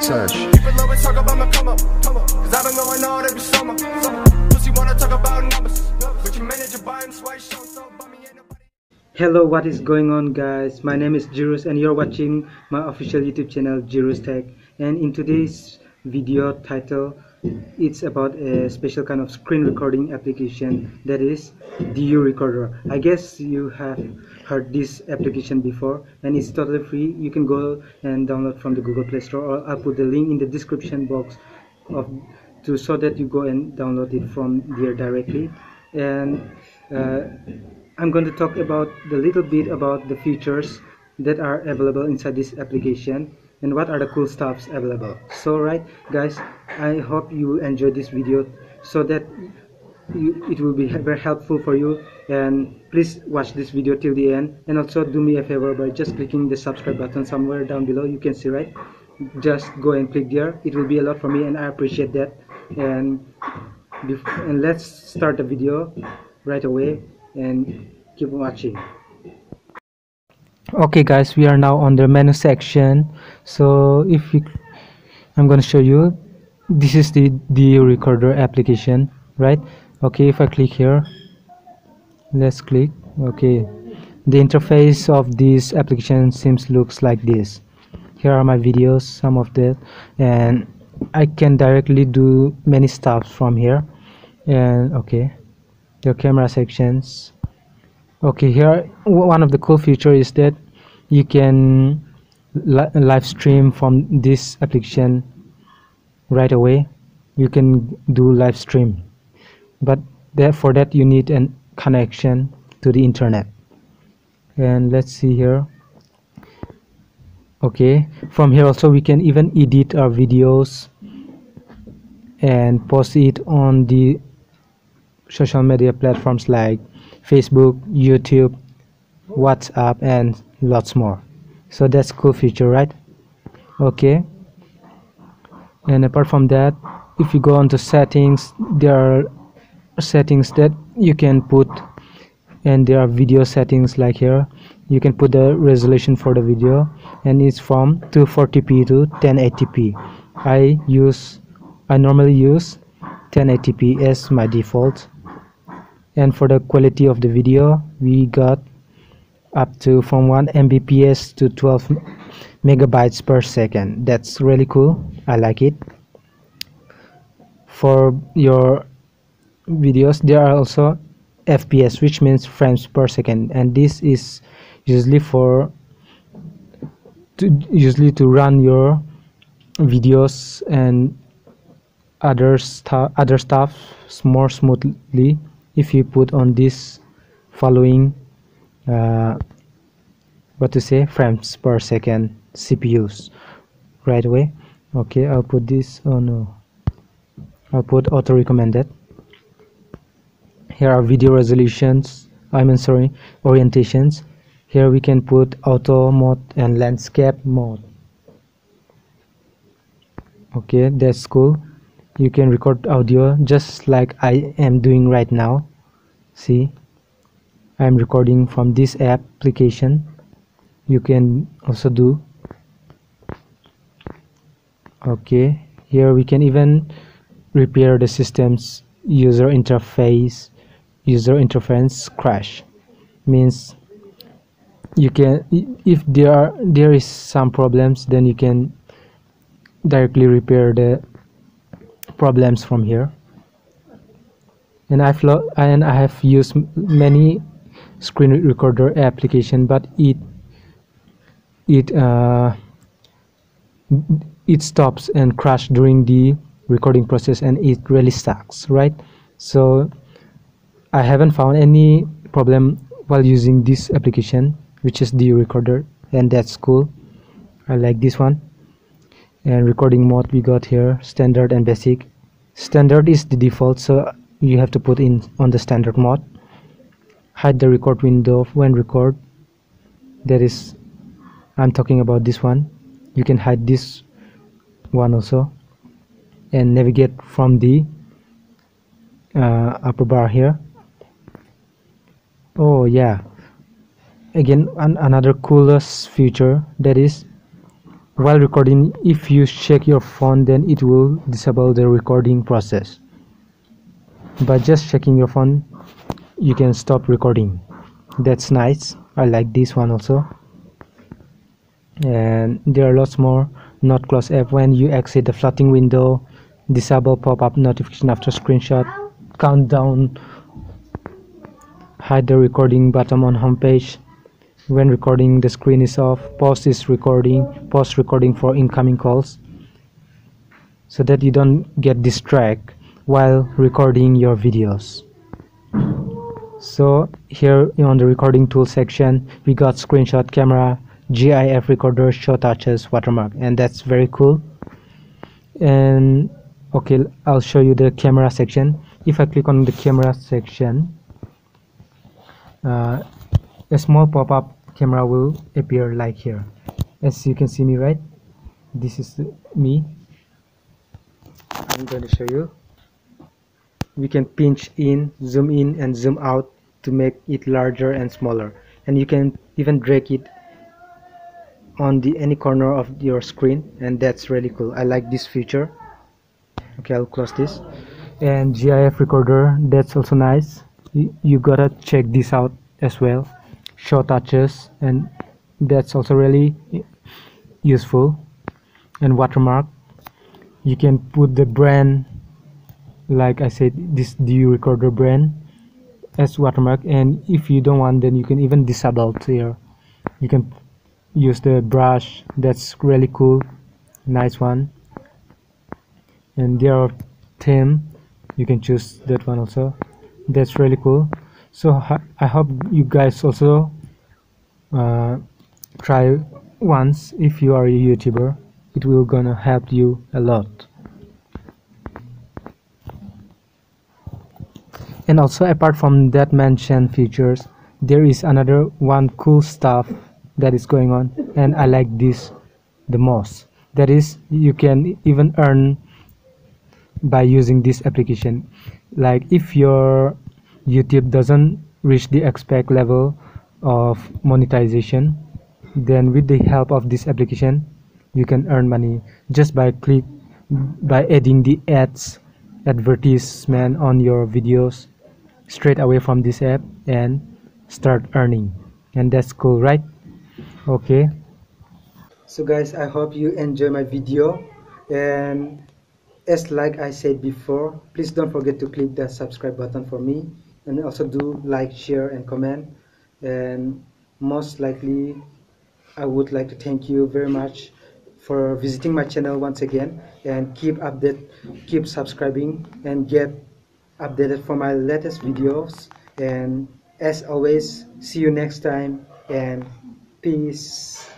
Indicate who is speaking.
Speaker 1: Search.
Speaker 2: Keep it low and talk about my come up. Cause I've been going all every summer. Pussy wanna talk about numbers. But your manager buy him swipe show, so buy me ain't nobody.
Speaker 3: Hello, what is going on, guys? My name is Jirus and you're watching my official YouTube channel Jirus Tech. And in today's video title, it's about a special kind of screen recording application, that is DU Recorder. I guess you have heard this application before, and it's totally free. You can go and download from the Google Play Store, or I'll put the link in the description box so that you go and download it from there directly. And I'm going to talk about the little bit about the features that are available inside this application and what are the cool stuffs available. So right guys, I hope you will enjoy this video, so that it will be very helpful for you, and please watch this video till the end. And also do me a favor by just clicking the subscribe button somewhere down below. You can see, right? Just go and click there. It will be a lot for me and I appreciate that. And let's start the video right away and keep watching. Okay guys, we are now on the menu section. So I'm going to show you, this is the DU Recorder application, right? Okay, if I click here, let's click. Okay, the interface of this application looks like this. Here are my videos, some of that, and I can directly do many stuff from here. And okay, your camera sections. Okay, here one of the cool features is that you can live stream from this application right away. You can do live stream, but for that you need a connection to the internet. And let's see here. Okay, from here also we can even edit our videos and post it on the social media platforms like Facebook, YouTube, WhatsApp, and lots more. So that's cool feature, right? Okay, and apart from that, if you go on to settings, there are settings that you can put, and there are video settings. Like here you can put the resolution for the video, and it's from 240p to 1080p. I normally use 1080p as my default. And for the quality of the video, we got up to from 1 Mbps to 12 megabytes per second. That's really cool. I like it. For your videos, there are also FPS, which means frames per second, and this is usually to run your videos and other stuff more smoothly if you put on this following frames per second CPUs right away. Okay, I'll put this. Oh no, I'll put auto recommended. Here are video resolutions, orientations. Here we can put auto mode and landscape mode. Okay, that's cool. You can record audio just like I am doing right now. See, I'm recording from this application. You can also do. Okay, here we can even repair the system's user interference crash. Means you can, if there is some problems, then you can directly repair the problems from here. And I have used many screen recorder application, but it stops and crash during the recording process, and it really sucks, right? So I haven't found any problem while using this application, which is the recorder, and that's cool. I like this one. And recording mode we got here, standard and basic. Standard is the default, so you have to put in on the standard mode. Hide the record window when record. That is, I'm talking about this one. You can hide this one also, and navigate from the upper bar here. Oh yeah, again another coolest feature, that is while recording, if you check your phone, then it will disable the recording process. By just checking your phone, you can stop recording. That's nice. I like this one also. And there are lots more. Not close app when you exit the floating window, disable pop-up notification after screenshot, countdown, hide the recording button on homepage. When recording, the screen is off. Pause recording for incoming calls, so that you don't get distracted while recording your videos. So here on the recording tool section, we got screenshot camera, GIF recorder, show touches, watermark, and that's very cool. And okay, I'll show you the camera section. If I click on the camera section, a small pop-up camera will appear like here. As you can see me, right? This is me. I'm going to show you. We can pinch in, and zoom out to make it larger and smaller, and you can even drag it on any corner of your screen, and that's really cool. I like this feature. Okay, I'll close this. And GIF recorder, that's also nice. You gotta check this out as well. Show touches, and that's also really useful. And watermark, you can put the brand, like I said, this DU recorder brand as watermark, and if you don't want, then you can even disable it here. You can use the brush. That's really cool, nice one. And there are theme, you can choose that one also. That's really cool. So I hope you guys also try once. If you are a YouTuber, it will gonna help you a lot. And also, apart from that mentioned features, there is another one cool stuff that is going on, and I like this the most. That is, you can even earn by using this application. Like if your YouTube doesn't reach the expect level of monetization, then with the help of this application, you can earn money just by adding the advertisement on your videos straight away from this app and start earning. And that's cool, right? Okay, so guys, I hope you enjoy my video, and as like I said before, please don't forget to click the subscribe button for me, and also do like, share, and comment. And most likely, I would like to thank you very much for visiting my channel once again, and keep subscribing and get updated for my latest videos. And as always, see you next time, and peace.